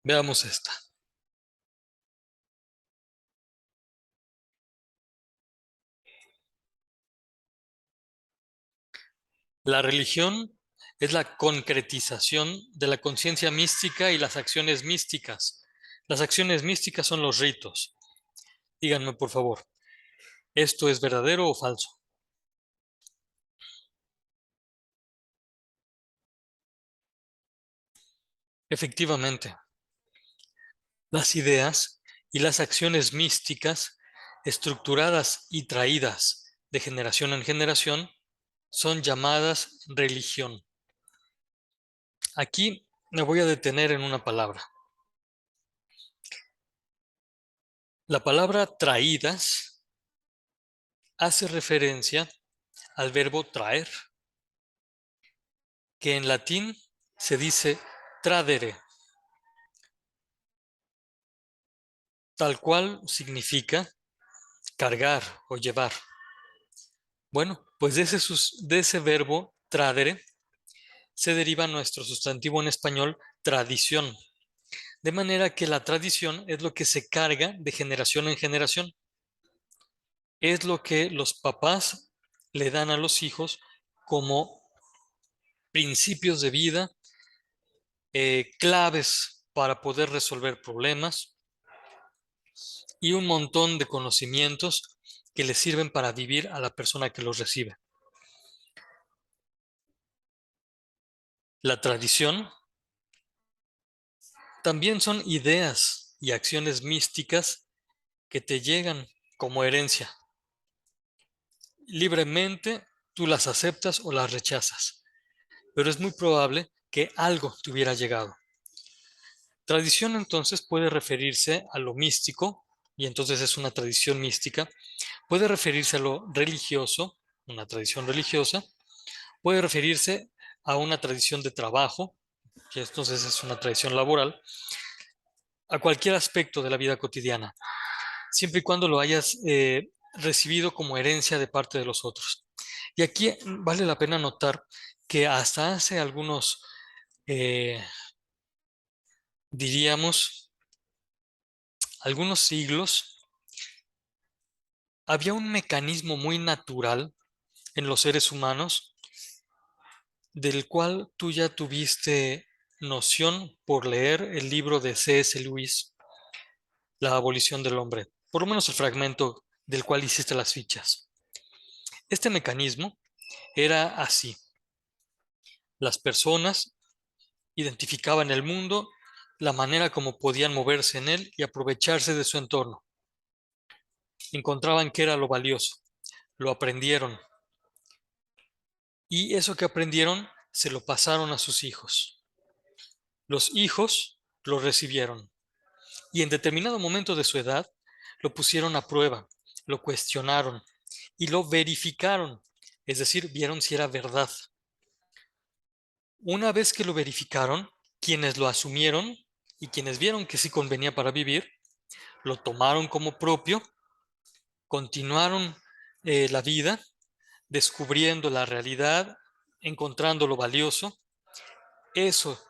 Veamos esta. La religión es la concretización de la conciencia mística y las acciones místicas. Las acciones místicas son los ritos. Díganme, por favor, ¿esto es verdadero o falso? Efectivamente, las ideas y las acciones místicas, estructuradas y traídas de generación en generación, son llamadas religión. Aquí me voy a detener en una palabra. La palabra traídas hace referencia al verbo traer, que en latín se dice tradere, tal cual significa cargar o llevar. Bueno, pues de ese verbo tradere se deriva nuestro sustantivo en español tradición. De manera que la tradición es lo que se carga de generación en generación. Es lo que los papás le dan a los hijos como principios de vida, claves para poder resolver problemas y un montón de conocimientos que le sirven para vivir a la persona que los recibe. La tradición también son ideas y acciones místicas que te llegan como herencia. Libremente tú las aceptas o las rechazas, pero es muy probable que algo te hubiera llegado. Tradición entonces puede referirse a lo místico, y entonces es una tradición mística, puede referirse a lo religioso, una tradición religiosa, puede referirse a una tradición de trabajo, que entonces es una tradición laboral, a cualquier aspecto de la vida cotidiana, siempre y cuando lo hayas recibido como herencia de parte de los otros. Y aquí vale la pena notar que hasta hace eh, diríamos, algunos siglos, había un mecanismo muy natural en los seres humanos del cual tú ya tuviste noción por leer el libro de C.S. Lewis, La abolición del hombre, por lo menos el fragmento del cual hiciste las fichas. Este mecanismo era así. Las personas identificaban el mundo, la manera como podían moverse en él y aprovecharse de su entorno. Encontraban qué era lo valioso, lo aprendieron y eso que aprendieron se lo pasaron a sus hijos. Los hijos lo recibieron y en determinado momento de su edad lo pusieron a prueba, lo cuestionaron y lo verificaron, es decir, vieron si era verdad. Una vez que lo verificaron, quienes lo asumieron y quienes vieron que sí convenía para vivir, lo tomaron como propio, continuaron la vida, descubriendo la realidad, encontrando lo valioso. Eso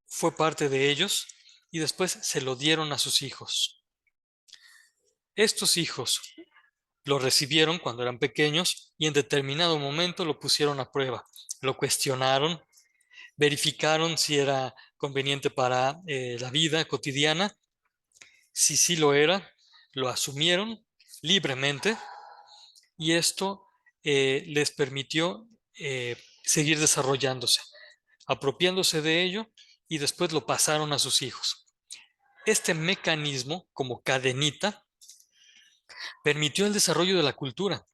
fue parte de ellos y después se lo dieron a sus hijos. Estos hijos lo recibieron cuando eran pequeños y en determinado momento lo pusieron a prueba, lo cuestionaron, verificaron si era conveniente para la vida cotidiana. Si sí lo era, lo asumieron libremente y esto les permitió seguir desarrollándose, apropiándose de ello y después lo pasaron a sus hijos. Este mecanismo, como cadenita, permitió el desarrollo de la cultura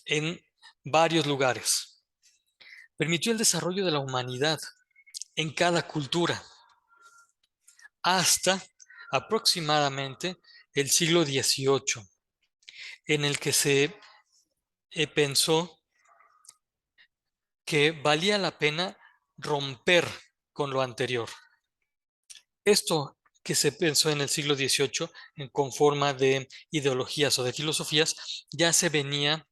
en varios lugares. Permitió el desarrollo de la humanidad en cada cultura hasta aproximadamente el siglo XVIII, en el que se pensó que valía la pena romper con lo anterior. Esto que se pensó en el siglo XVIII con forma de ideologías o de filosofías ya se venía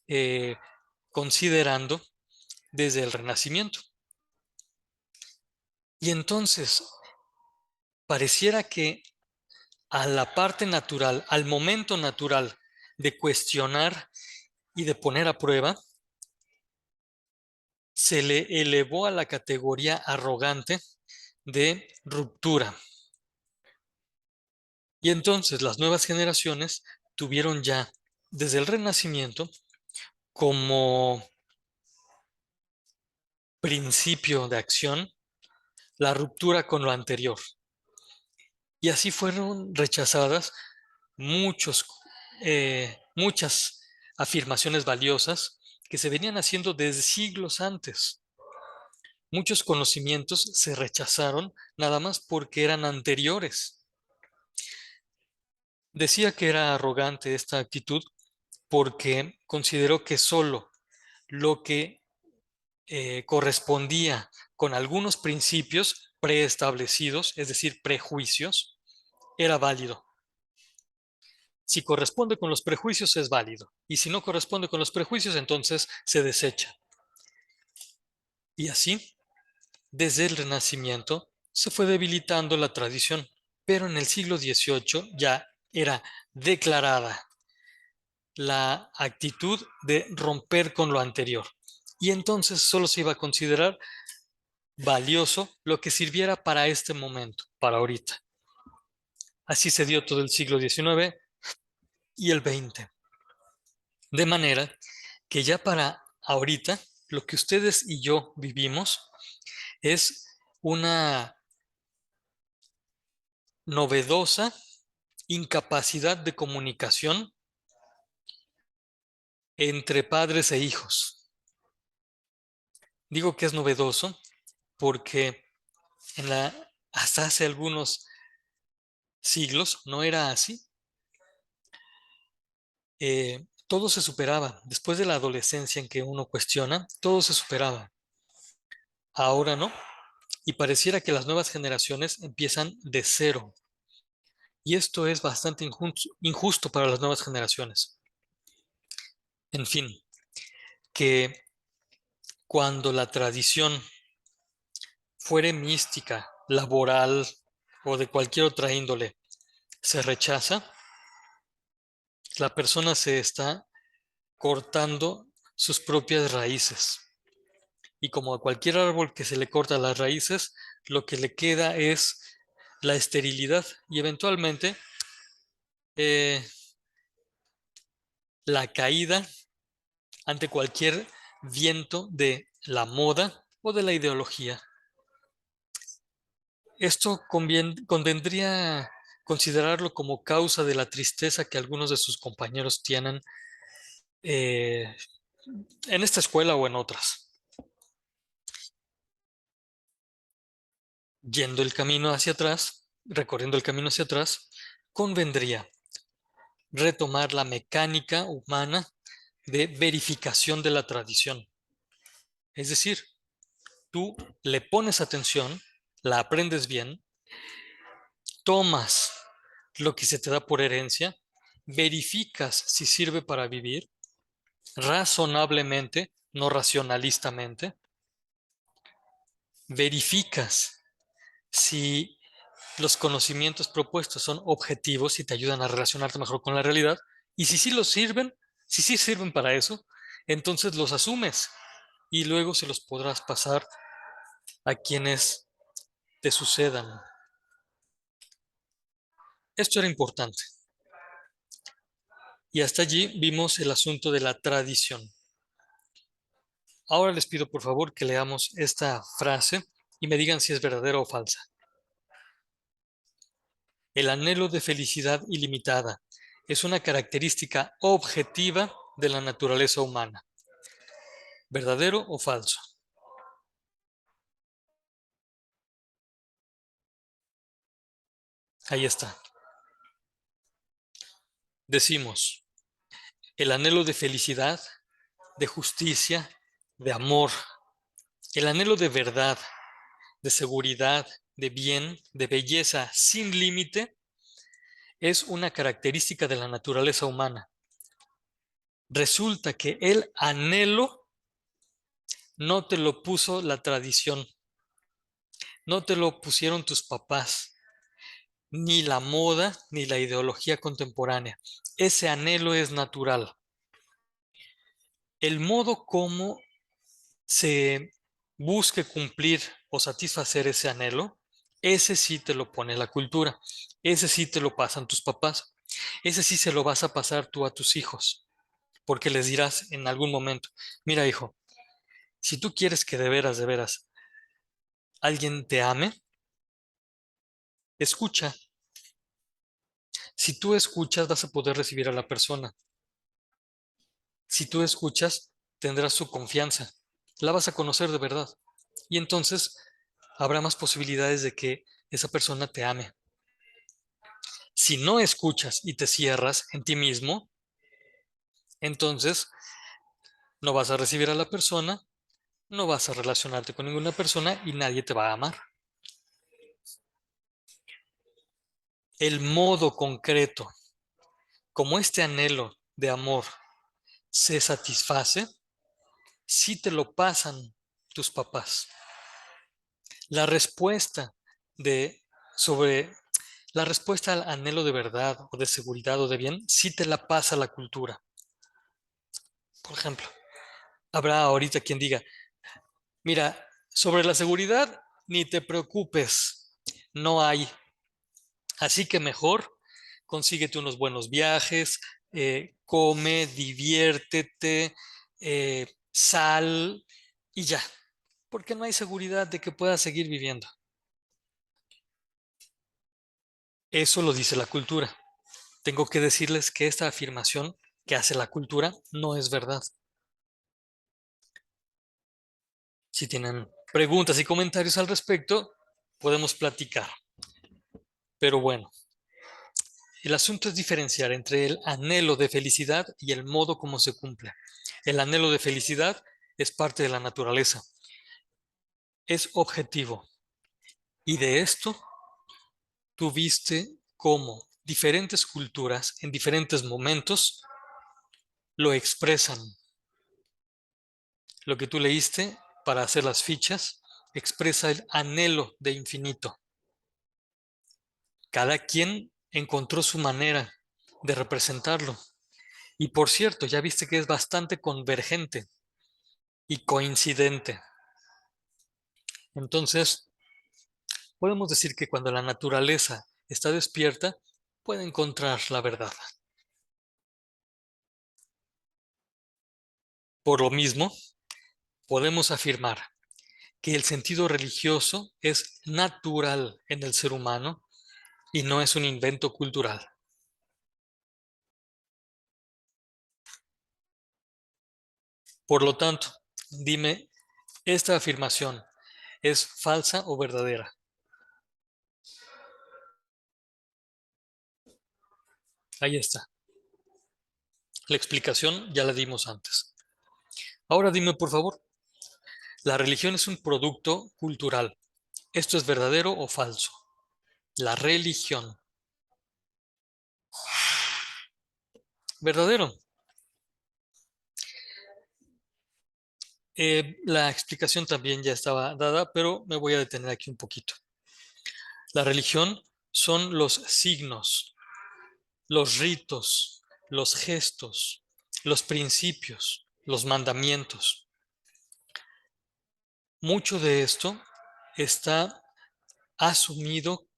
eh, considerando desde el Renacimiento. Y entonces, pareciera que a la parte natural, al momento natural de cuestionar y de poner a prueba, se le elevó a la categoría arrogante de ruptura. Y entonces las nuevas generaciones tuvieron ya desde el Renacimiento como principio de acción la ruptura con lo anterior. Y así fueron rechazadas muchas afirmaciones valiosas que se venían haciendo desde siglos antes. Muchos conocimientos se rechazaron nada más porque eran anteriores. Decía que era arrogante esta actitud porque consideró que solo lo que correspondía con algunos principios preestablecidos, es decir, prejuicios, era válido. Si corresponde con los prejuicios es válido, y si no corresponde con los prejuicios, entonces se desecha. Y así, desde el Renacimiento, se fue debilitando la tradición, pero en el siglo XVIII ya era declarada la actitud de romper con lo anterior. Y entonces solo se iba a considerar valioso lo que sirviera para este momento, para ahorita. Así se dio todo el siglo XIX y el XX. De manera que ya para ahorita, lo que ustedes y yo vivimos es una novedosa incapacidad de comunicación entre padres e hijos. Digo que es novedoso porque hasta hace algunos siglos no era así. Todo se superaba. Después de la adolescencia en que uno cuestiona, todo se superaba. Ahora no. Y pareciera que las nuevas generaciones empiezan de cero. Y esto es bastante injusto para las nuevas generaciones. En fin, que cuando la tradición fuere mística, laboral o de cualquier otra índole se rechaza, la persona se está cortando sus propias raíces. Y como a cualquier árbol que se le corta las raíces, lo que le queda es la esterilidad y eventualmente eh, la caída ante cualquier viento de la moda o de la ideología. Esto convendría considerarlo como causa de la tristeza que algunos de sus compañeros tienen eh, en esta escuela o en otras. Yendo el camino hacia atrás, recorriendo el camino hacia atrás, convendría retomar la mecánica humana de verificación de la tradición. Es decir, tú le pones atención, la aprendes bien, tomas lo que se te da por herencia, verificas si sirve para vivir razonablemente, no racionalistamente, verificas si los conocimientos propuestos son objetivos y te ayudan a relacionarte mejor con la realidad, y si sí los sirven, si sí sirven para eso, entonces los asumes y luego se los podrás pasar a quienes te sucedan. Esto era importante. Y hasta allí vimos el asunto de la tradición. Ahora les pido por favor que leamos esta frase y me digan si es verdadera o falsa. El anhelo de felicidad ilimitada es una característica objetiva de la naturaleza humana. ¿Verdadero o falso? Ahí está. Decimos, el anhelo de felicidad, de justicia, de amor, el anhelo de verdad, de seguridad, de bien, de belleza sin límite, es una característica de la naturaleza humana. Resulta que el anhelo no te lo puso la tradición, no te lo pusieron tus papás, ni la moda, ni la ideología contemporánea. Ese anhelo es natural. El modo como se busque cumplir o satisfacer ese anhelo, ese sí te lo pone la cultura, ese sí te lo pasan tus papás, ese sí se lo vas a pasar tú a tus hijos, porque les dirás en algún momento, mira hijo, si tú quieres que de veras, alguien te ame, escucha. Si tú escuchas, vas a poder recibir a la persona. Si tú escuchas, tendrás su confianza, la vas a conocer de verdad. Y entonces habrá más posibilidades de que esa persona te ame. Si no escuchas y te cierras en ti mismo, entonces no vas a recibir a la persona, no vas a relacionarte con ninguna persona y nadie te va a amar. El modo concreto, como este anhelo de amor se satisface, si te lo pasan tus papás. La respuesta de sobre la respuesta al anhelo de verdad o de seguridad o de bien, sí te la pasa la cultura. Por ejemplo, habrá ahorita quien diga, mira, sobre la seguridad ni te preocupes, no hay. Así que mejor consíguete unos buenos viajes, come, diviértete, sal y ya, porque no hay seguridad de que puedas seguir viviendo. Eso lo dice la cultura. Tengo que decirles que esta afirmación que hace la cultura no es verdad. Si tienen preguntas y comentarios al respecto, podemos platicar. Pero bueno, el asunto es diferenciar entre el anhelo de felicidad y el modo como se cumple. El anhelo de felicidad es parte de la naturaleza, es objetivo. Y de esto tuviste cómo diferentes culturas en diferentes momentos lo expresan. Lo que tú leíste para hacer las fichas expresa el anhelo de infinito. Cada quien encontró su manera de representarlo. Y por cierto, ya viste que es bastante convergente y coincidente. Entonces, podemos decir que cuando la naturaleza está despierta, puede encontrar la verdad. Por lo mismo, podemos afirmar que el sentido religioso es natural en el ser humano y no es un invento cultural. Por lo tanto, dime, ¿esta afirmación es falsa o verdadera? Ahí está. La explicación ya la dimos antes. Ahora dime, por favor, ¿la religión es un producto cultural? ¿Esto es verdadero o falso? La religión. ¿Verdadero? La explicación también ya estaba dada, pero me voy a detener aquí un poquito. La religión son los signos, los ritos, los gestos, los principios, los mandamientos. Mucho de esto está asumido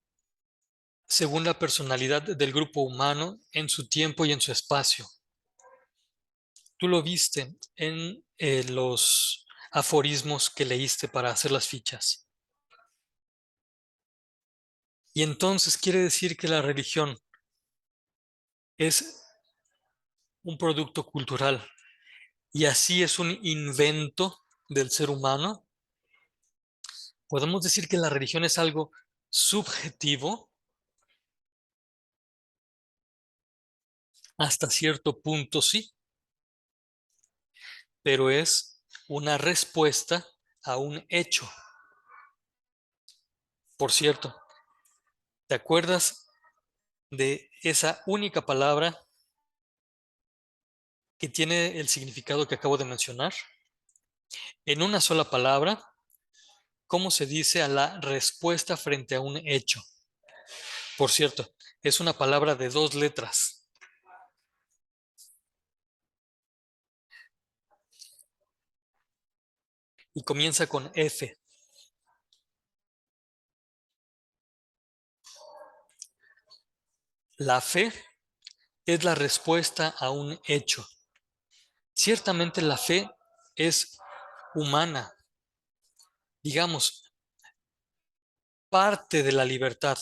según la personalidad del grupo humano en su tiempo y en su espacio. Tú lo viste en los aforismos que leíste para hacer las fichas. Y entonces quiere decir que la religión es un producto cultural y así es un invento del ser humano. Podemos decir que la religión es algo subjetivo hasta cierto punto, sí, pero es una respuesta a un hecho. Por cierto, ¿te acuerdas de esa única palabra que tiene el significado que acabo de mencionar? En una sola palabra, ¿cómo se dice a la respuesta frente a un hecho? Por cierto, es una palabra de 2 letras y comienza con F. La fe es la respuesta a un hecho. Ciertamente la fe es humana, digamos, parte de la libertad.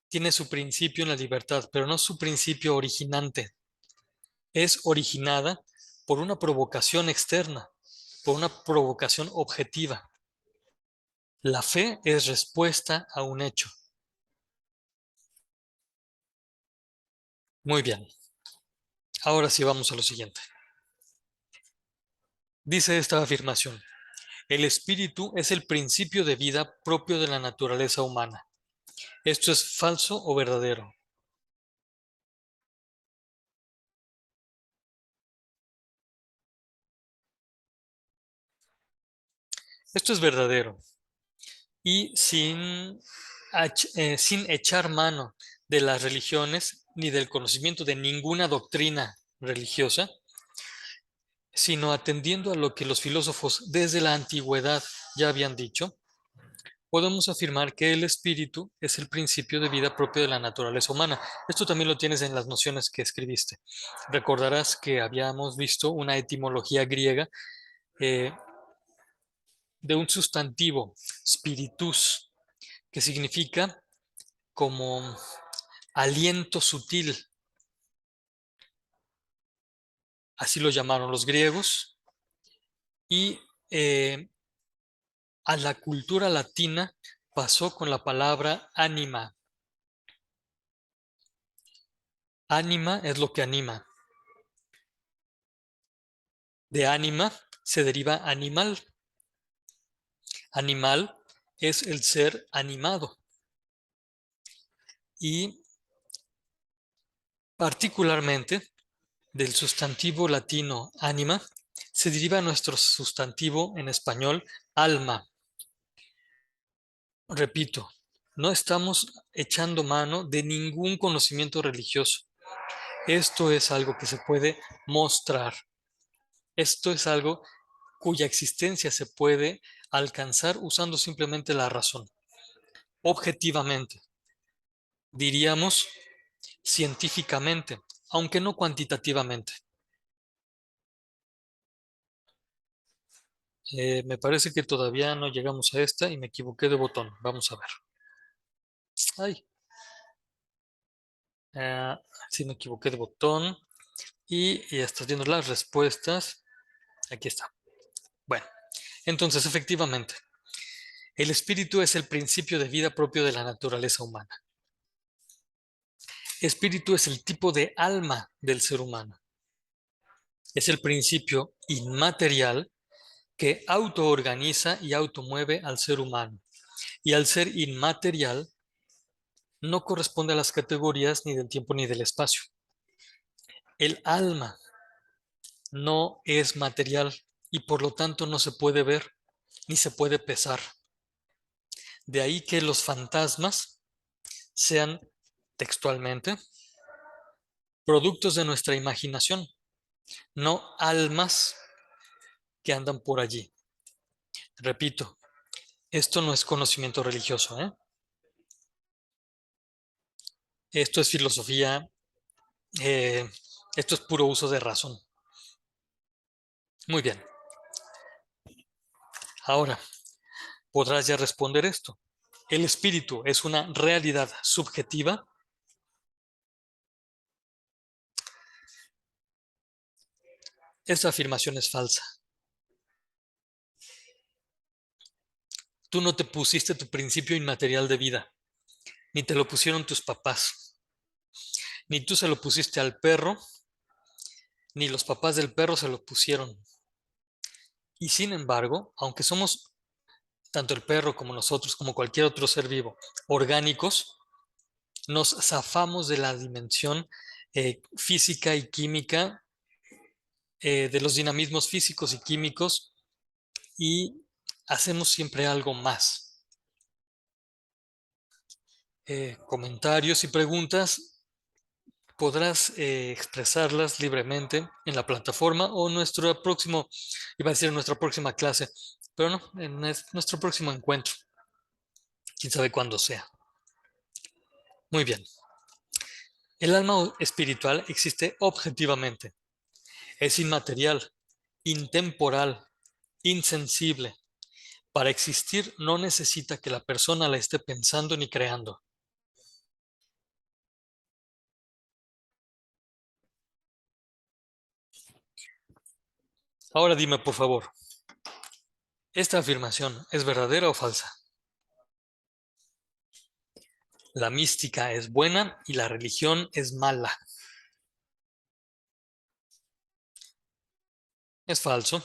Tiene su principio en la libertad, pero no su principio originante. Es originada por una provocación externa, por una provocación objetiva. La fe es respuesta a un hecho. Muy bien. Ahora sí vamos a lo siguiente. Dice esta afirmación: el espíritu es el principio de vida propio de la naturaleza humana. ¿Esto es falso o verdadero? Esto es verdadero. Y sin echar mano de las religiones ni del conocimiento de ninguna doctrina religiosa, sino atendiendo a lo que los filósofos desde la antigüedad ya habían dicho, podemos afirmar que el espíritu es el principio de vida propio de la naturaleza humana. Esto también lo tienes en las nociones que escribiste. Recordarás que habíamos visto una etimología griega eh, de un sustantivo, spiritus, que significa como aliento sutil. Así lo llamaron los griegos. Y a la cultura latina pasó con la palabra ánima. Ánima es lo que anima. De ánima se deriva animal. Animal es el ser animado. Y particularmente del sustantivo latino ánima se deriva nuestro sustantivo en español alma. Repito, no estamos echando mano de ningún conocimiento religioso. Esto es algo que se puede mostrar. Esto es algo cuya existencia se puede alcanzar usando simplemente la razón. Objetivamente, diríamos científicamente, aunque no cuantitativamente. Me parece que todavía no llegamos a esta y me equivoqué de botón. Vamos a ver. Ay, eh, sí me equivoqué de botón y ya estás viendo las respuestas. Aquí está. Bueno, entonces efectivamente, el espíritu es el principio de vida propio de la naturaleza humana. Espíritu es el tipo de alma del ser humano. Es el principio inmaterial que autoorganiza y automueve al ser humano. Y al ser inmaterial, no corresponde a las categorías ni del tiempo ni del espacio. El alma no es material y por lo tanto no se puede ver ni se puede pesar. De ahí que los fantasmas sean textualmente productos de nuestra imaginación, no almas que andan por allí. Repito, esto no es conocimiento religioso, ¿eh? Esto es filosofía, eh, esto es puro uso de razón. Muy bien. Ahora, podrás ya responder esto. ¿El espíritu es una realidad subjetiva? Esta afirmación es falsa. Tú no te pusiste tu principio inmaterial de vida, ni te lo pusieron tus papás, ni tú se lo pusiste al perro, ni los papás del perro se lo pusieron. Y sin embargo, aunque somos tanto el perro como nosotros, como cualquier otro ser vivo, orgánicos, nos zafamos de la dimensión física y química, de los dinamismos físicos y químicos, y hacemos siempre algo más. comentarios y preguntas, podrás expresarlas libremente en la plataforma o nuestro próximo, iba a decir nuestra próxima clase, pero no, en nuestro próximo encuentro, quién sabe cuándo sea. Muy bien. El alma espiritual existe objetivamente. Es inmaterial, intemporal, insensible. Para existir no necesita que la persona la esté pensando ni creando. Ahora dime, por favor, ¿esta afirmación es verdadera o falsa? La mística es buena y la religión es mala. Es falso.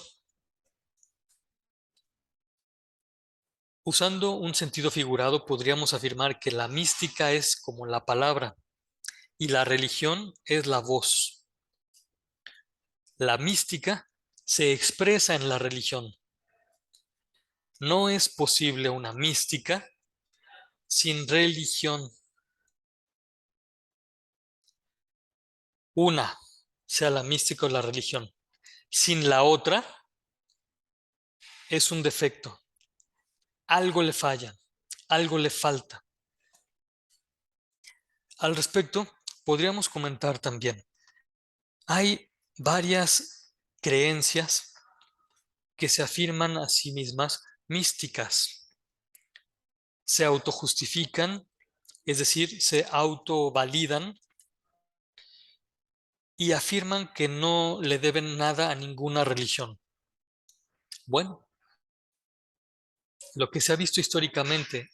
Usando un sentido figurado, podríamos afirmar que la mística es como la palabra y la religión es la voz. La mística se expresa en la religión. No es posible una mística sin religión. Una, sea la mística o la religión. Sin la otra, es un defecto. Algo le falla, algo le falta. Al respecto, podríamos comentar también, hay varias creencias que se afirman a sí mismas místicas. Se autojustifican, es decir, se autovalidan y afirman que no le deben nada a ninguna religión. Bueno, lo que se ha visto históricamente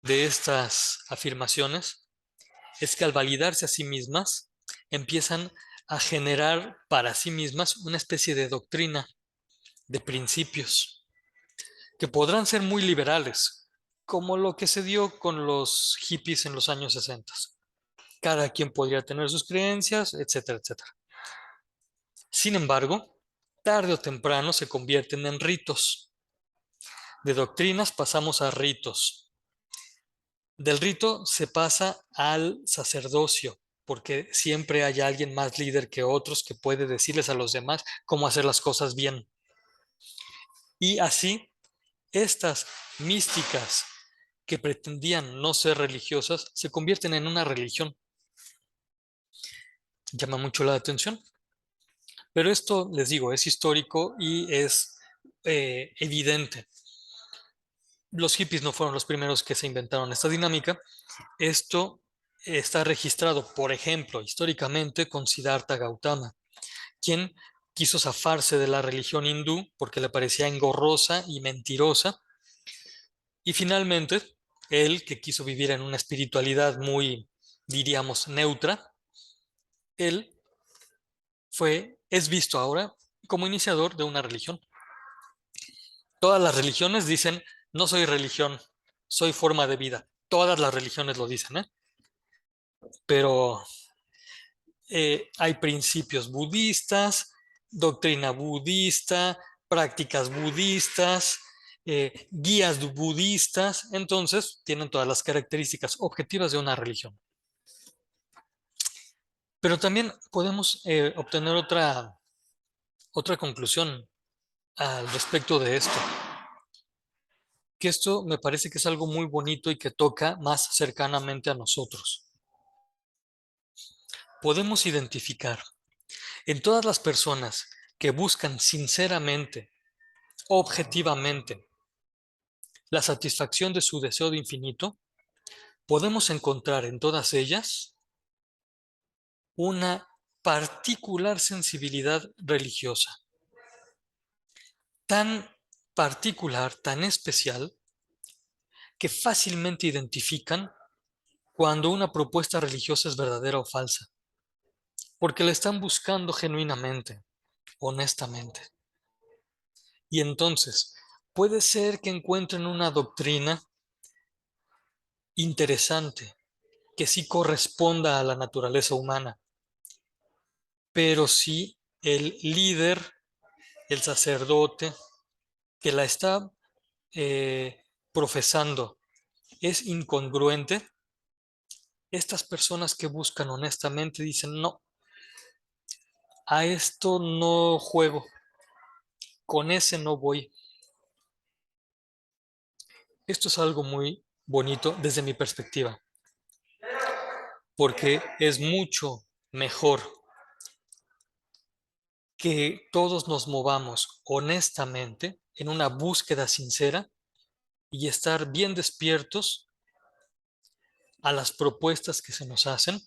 de estas afirmaciones es que al validarse a sí mismas, empiezan a generar para sí mismas una especie de doctrina, de principios, que podrán ser muy liberales, como lo que se dio con los hippies en los años 60. Cada quien podría tener sus creencias, etcétera, etcétera. Sin embargo, tarde o temprano se convierten en ritos. De doctrinas pasamos a ritos. Del rito se pasa al sacerdocio, porque siempre hay alguien más líder que otros que puede decirles a los demás cómo hacer las cosas bien. Y así, estas místicas que pretendían no ser religiosas se convierten en una religión. Llama mucho la atención. Pero esto, les digo, es histórico y es evidente. Los hippies no fueron los primeros que se inventaron esta dinámica. Esto está registrado, por ejemplo, históricamente con Siddhartha Gautama, quien quiso zafarse de la religión hindú porque le parecía engorrosa y mentirosa. Y finalmente, él, que quiso vivir en una espiritualidad muy, diríamos, neutra, él es visto ahora como iniciador de una religión. Todas las religiones dicen, no soy religión, soy forma de vida. Todas las religiones lo dicen, ¿eh? Pero hay principios budistas, doctrina budista, prácticas budistas, guías budistas, entonces tienen todas las características objetivas de una religión. Pero también podemos obtener otra conclusión al respecto de esto, que esto me parece que es algo muy bonito y que toca más cercanamente a nosotros. Podemos identificar en todas las personas que buscan sinceramente, objetivamente, la satisfacción de su deseo de infinito, podemos encontrar en todas ellas una particular sensibilidad religiosa, tan particular, tan especial, que fácilmente identifican cuando una propuesta religiosa es verdadera o falsa, porque la están buscando genuinamente, honestamente. Y entonces, puede ser que encuentren una doctrina interesante, que sí corresponda a la naturaleza humana, pero si el líder, el sacerdote que la está profesando es incongruente, Estas personas que buscan honestamente dicen, no, a esto no juego, con ese no voy. Esto es algo muy bonito desde mi perspectiva, porque es mucho mejor que todos nos movamos honestamente en una búsqueda sincera y estar bien despiertos a las propuestas que se nos hacen,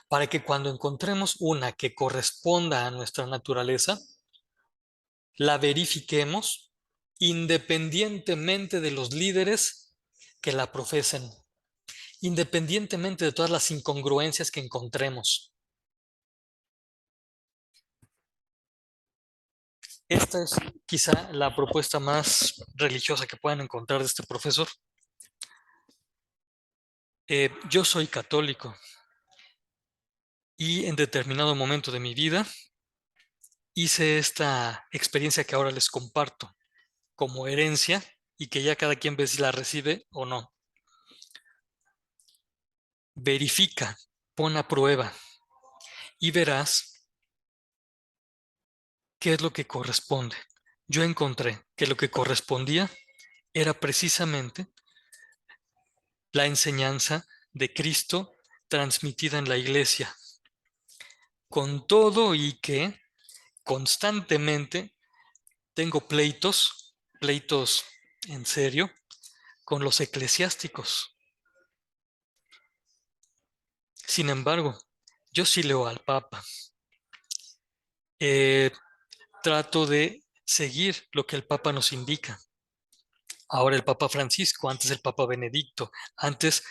para que cuando encontremos una que corresponda a nuestra naturaleza, la verifiquemos independientemente de los líderes que la profesen, independientemente de todas las incongruencias que encontremos. Esta es quizá la propuesta más religiosa que puedan encontrar de este profesor. Yo soy católico y en determinado momento de mi vida hice esta experiencia que ahora les comparto como herencia y que ya cada quien ve si la recibe o no. Verifica, pon a prueba y verás qué es lo que corresponde. Yo encontré que lo que correspondía era precisamente la enseñanza de Cristo transmitida en la iglesia, con todo y que constantemente tengo pleitos en serio, con los eclesiásticos. Sin embargo, yo sí leo al Papa. Eh, Trato de seguir lo que el Papa nos indica. Ahora el Papa Francisco, antes el Papa Benedicto, antes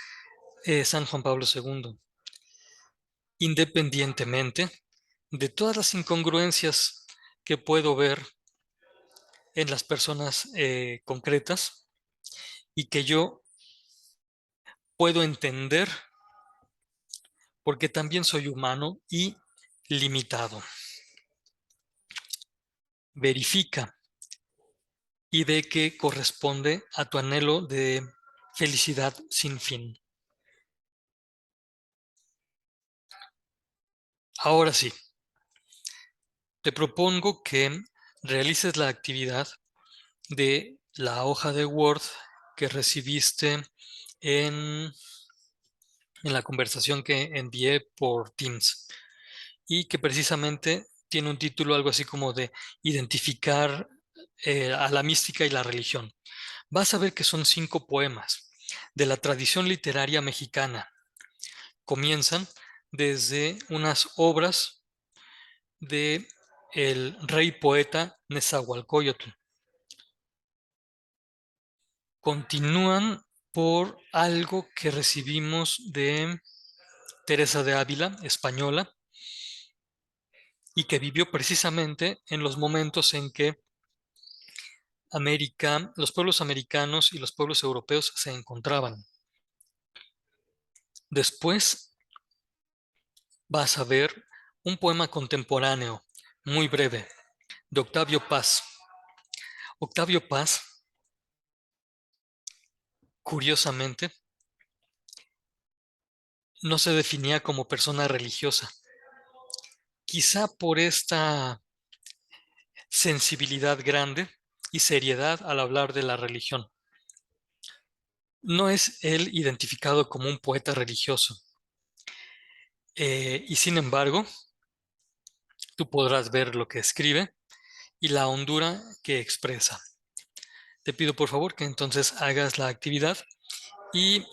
San Juan Pablo II. Independientemente de todas las incongruencias que puedo ver en las personas concretas y que yo puedo entender porque también soy humano y limitado. Verifica y ve que corresponde a tu anhelo de felicidad sin fin. Ahora sí, te propongo que realices la actividad de la hoja de Word que recibiste en, en la conversación que envié por Teams y que precisamente tiene un título algo así como de identificar a la mística y la religión. Vas a ver que son 5 poemas de la tradición literaria mexicana. Comienzan desde unas obras de el rey poeta Nezahualcóyotl. Continúan por algo que recibimos de Teresa de Ávila, española, y que vivió precisamente en los momentos en que los pueblos americanos y los pueblos europeos se encontraban. Después vas a ver un poema contemporáneo, muy breve, de Octavio Paz. Octavio Paz, curiosamente, no se definía como persona religiosa. Quizá por esta sensibilidad grande y seriedad al hablar de la religión. No es él identificado como un poeta religioso. Y sin embargo, tú podrás ver lo que escribe y la hondura que expresa. Te pido por favor que entonces hagas la actividad y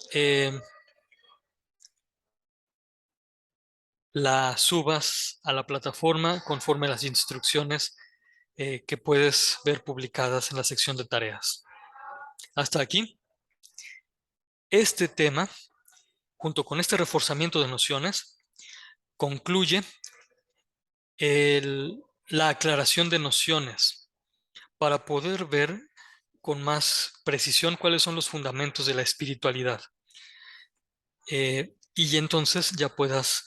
la subas a la plataforma conforme las instrucciones que puedes ver publicadas en la sección de tareas. Hasta aquí, este tema, junto con este reforzamiento de nociones, concluye la aclaración de nociones para poder ver con más precisión cuáles son los fundamentos de la espiritualidad. Y entonces ya puedas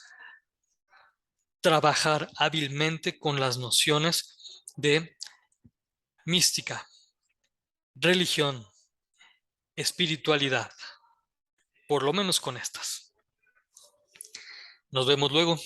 trabajar hábilmente con las nociones de mística, religión, espiritualidad, por lo menos con estas. Nos vemos luego.